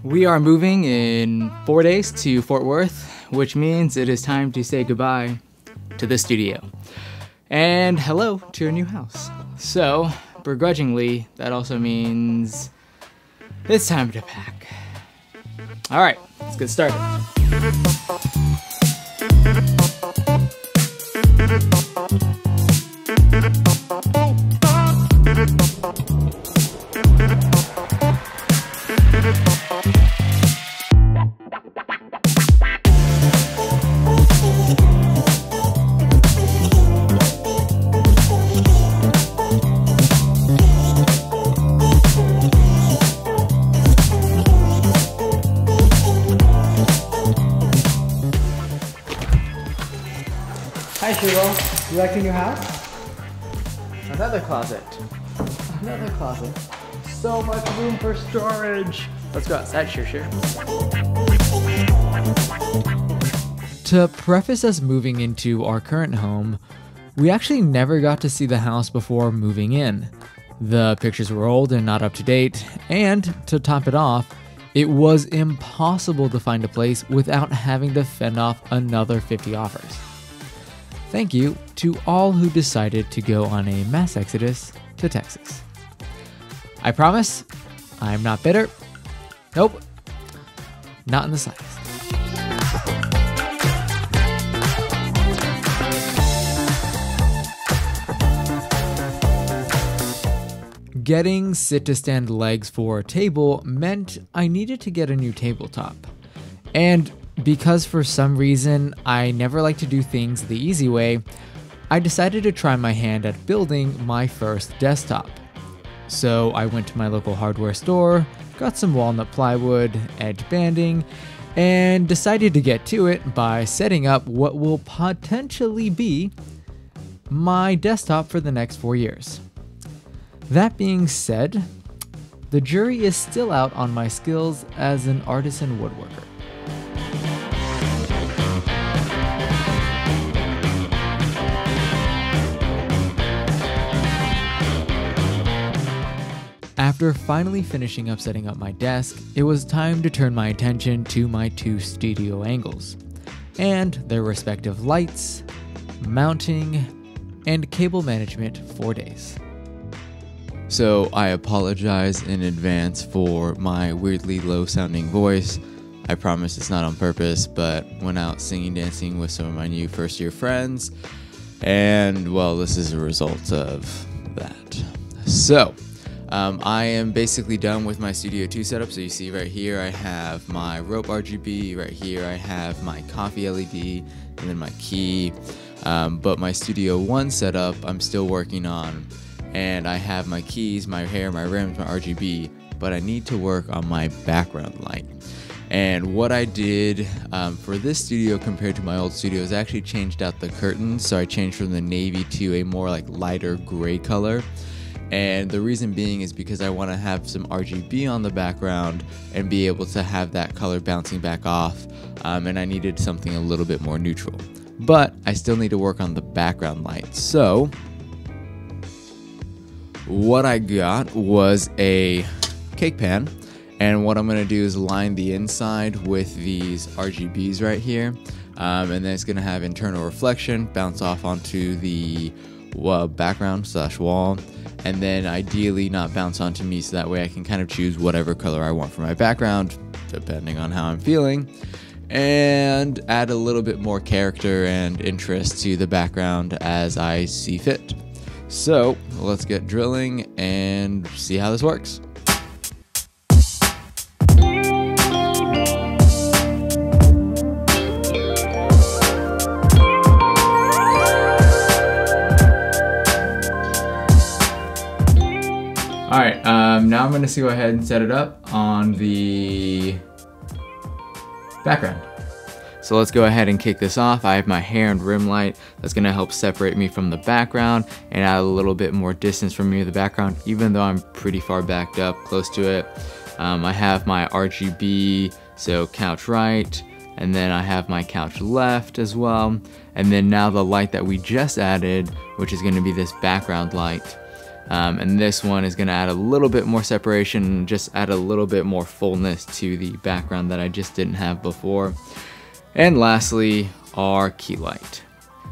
We are moving in 4 days to Fort Worth, which means it is time to say goodbye to the studio. And hello to your new house. So, begrudgingly, that also means it's time to pack. Alright, let's get started. Hi Shiro, you like the new house? Another closet. Another closet. So much room for storage. Let's go outside, Shir. To preface us moving into our current home, we actually never got to see the house before moving in. The pictures were old and not up to date, and to top it off, it was impossible to find a place without having to fend off another 50 offers. Thank you to all who decided to go on a mass exodus to Texas. I promise, I'm not bitter. Nope, not in the slightest. Getting sit-to-stand legs for a table meant I needed to get a new tabletop. And because for some reason I never like to do things the easy way, I decided to try my hand at building my first desktop. So I went to my local hardware store, got some walnut plywood, edge banding, and decided to get to it by setting up what will potentially be my desktop for the next 4 years. That being said, the jury is still out on my skills as an artisan woodworker. After finally finishing up setting up my desk, it was time to turn my attention to my two studio angles and their respective lights, mounting, and cable management for days. So I apologize in advance for my weirdly low sounding voice. I promise it's not on purpose, but went out singing, dancing with some of my new first year friends, and well, this is a result of that. So I am basically done with my Studio 2 setup. So you see right here I have my rope RGB, right here I have my coffee LED, and then my key. But my Studio 1 setup I'm still working on, and I have my keys, my hair, my rims, my RGB, but I need to work on my background light. And what I did for this studio compared to my old studio is I actually changed out the curtains. So I changed from the navy to a more like lighter gray color. And the reason being is because I want to have some RGB on the background and be able to have that color bouncing back off. And I needed something a little bit more neutral. But I still need to work on the background light. So what I got was a cake pan. And what I'm going to do is line the inside with these RGBs right here. And then it's going to have internal reflection bounce off onto the background / wall. And then ideally not bounce onto me, so that way I can kind of choose whatever color I want for my background, depending on how I'm feeling, and add a little bit more character and interest to the background as I see fit. So let's get drilling and see how this works. Alright, now I'm going to go ahead and set it up on the background. So let's go ahead and kick this off. I have my hair and rim light that's going to help separate me from the background and add a little bit more distance from me to the background, even though I'm pretty far backed up close to it. I have my RGB, so couch right, and then I have my couch left as well. And then now the light that we just added, which is going to be this background light. And this one is gonna add a little bit more separation, just add a little bit more fullness to the background that I just didn't have before. And lastly, our key light.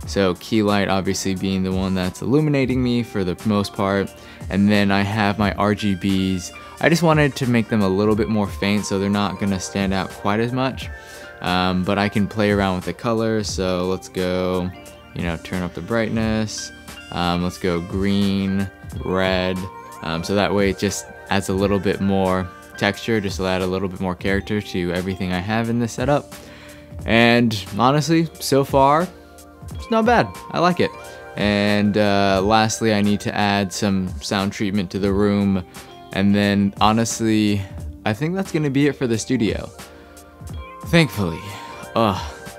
So key light obviously being the one that's illuminating me for the most part. And then I have my RGBs. I just wanted to make them a little bit more faint so they're not gonna stand out quite as much. But I can play around with the colors. So let's go, turn up the brightness. Let's go green, red. So that way it just adds a little bit more texture, just to add a little bit more character to everything I have in this setup. And honestly, so far, it's not bad. I like it. And lastly, I need to add some sound treatment to the room. And then honestly, I think that's gonna be it for the studio. Thankfully.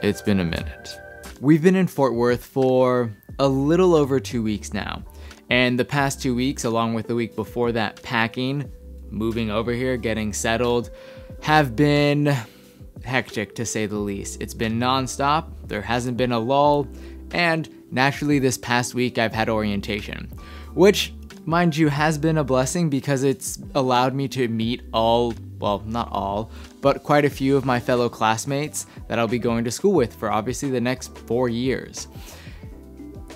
It's been a minute. We've been in Fort Worth for a little over 2 weeks now. And the past 2 weeks, along with the week before that, packing, moving over here, getting settled, have been hectic to say the least. It's been non-stop, there hasn't been a lull, and naturally this past week I've had orientation, which, mind you, has been a blessing because it's allowed me to meet not all, but quite a few of my fellow classmates that I'll be going to school with for obviously the next 4 years.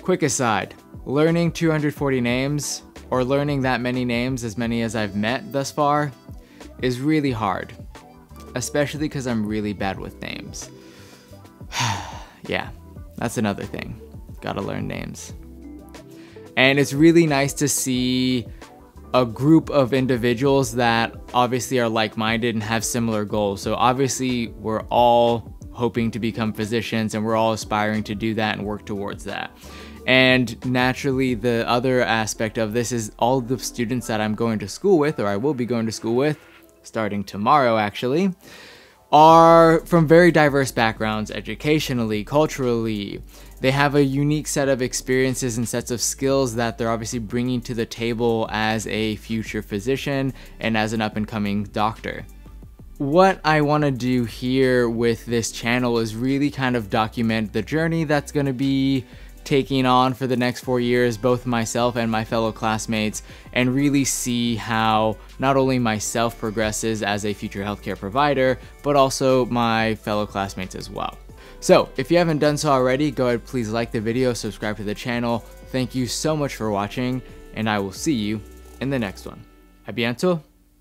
Quick aside, learning 240 names, or learning that many names, as many as I've met thus far, is really hard. Especially because I'm really bad with names. Yeah, that's another thing. Gotta learn names. And it's really nice to see a group of individuals that obviously are like-minded and have similar goals. So obviously we're all hoping to become physicians and we're all aspiring to do that and work towards that. And naturally the other aspect of this is all the students that I'm going to school with, or I will be going to school with, starting tomorrow actually, are from very diverse backgrounds, educationally, culturally. They have a unique set of experiences and sets of skills that they're obviously bringing to the table as a future physician and as an up-and-coming doctor. What I want to do here with this channel is really kind of document the journey that's going to be taking on for the next 4 years, both myself and my fellow classmates, and really see how not only myself progresses as a future healthcare provider, but also my fellow classmates as well. So if you haven't done so already, go ahead, please like the video, subscribe to the channel. Thank you so much for watching, and I will see you in the next one. A bientôt.